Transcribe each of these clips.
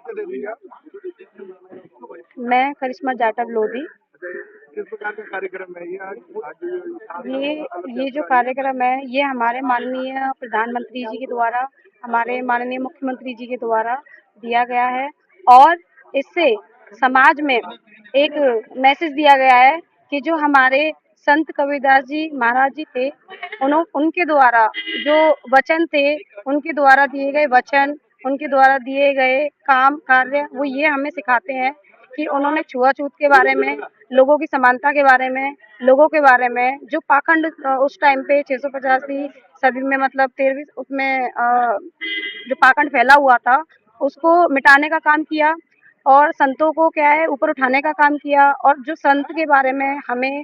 से दे दिया। मैं करिश्मा जाटव लोधी। किस प्रकार का कार्यक्रम है ये आज ये उपलब्ध ये जो आपका ये? कार्यक्रम है ये हमारे माननीय प्रधानमंत्री जी के द्वारा, हमारे माननीय मुख्यमंत्री जी के द्वारा दिया गया है और इससे समाज में एक मैसेज दिया गया है कि जो हमारे संत कबीरदास जी महाराज जी थे, उनके द्वारा जो वचन थे, उनके द्वारा दिए गए वचन, उनके द्वारा दिए गए काम कार्य, वो ये हमें सिखाते हैं कि उन्होंने छुआछूत के बारे में, लोगों की समानता के बारे में, लोगों के बारे में, जो पाखंड उस टाइम पे 685 सदी में मतलब 13वीं उसमें जो पाखंड फैला हुआ था, उसको मिटाने का काम किया और संतों को क्या है ऊपर उठाने का काम किया और जो संत के बारे में हमें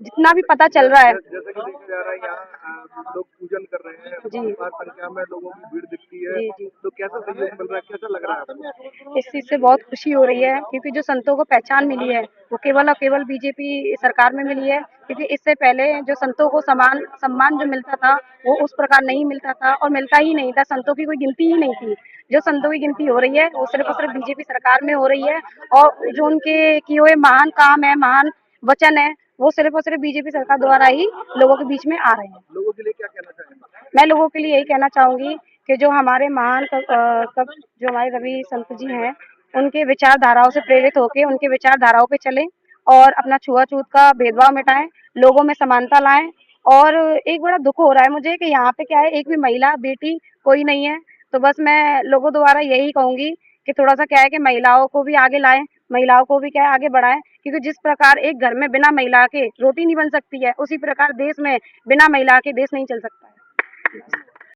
जितना भी पता चल रहा है। जैसे कि देखा जा रहा है यहाँ लोग पूजन कर रहे हैं, जी अपार संख्या में लोगों की भीड़ दिखती है, जी जी तो कैसा सहयोग मिल रहा है, कैसा लग रहा है आपको? इस चीज से बहुत खुशी हो रही है क्योंकि जो संतों को पहचान मिली है वो केवल और केवल बीजेपी सरकार में मिली है, क्योंकि इससे पहले जो संतों को समान सम्मान जो मिलता था वो उस प्रकार नहीं मिलता था और मिलता ही नहीं था। संतों की कोई गिनती ही नहीं थी। जो संतों की गिनती हो रही है वो सिर्फ और सिर्फ बीजेपी सरकार में हो रही है और जो उनके किए हुए महान काम है, महान वचन है, वो सिर्फ और सिर्फ बीजेपी सरकार द्वारा ही लोगों के बीच में आ रहे हैं। लोगों के लिए क्या कहना चाहेंगे? मैं लोगों के लिए यही कहना चाहूंगी कि जो हमारे महान जो हमारे रवि संत जी हैं, उनके विचारधाराओं से प्रेरित होकर उनके विचारधाराओं पे चलें और अपना छुआछूत का भेदभाव मिटाएं, लोगों में समानता लाएं। और एक बड़ा दुख हो रहा है मुझे कि यहाँ पे क्या है, एक भी महिला बेटी कोई नहीं है। तो बस मैं लोगों द्वारा यही कहूंगी कि थोड़ा सा क्या है कि महिलाओं को भी आगे लाएं, महिलाओं को भी क्या है आगे बढ़ाएं, क्योंकि जिस प्रकार एक घर में बिना महिला के रोटी नहीं बन सकती है, उसी प्रकार देश में बिना महिला के देश नहीं चल सकता है।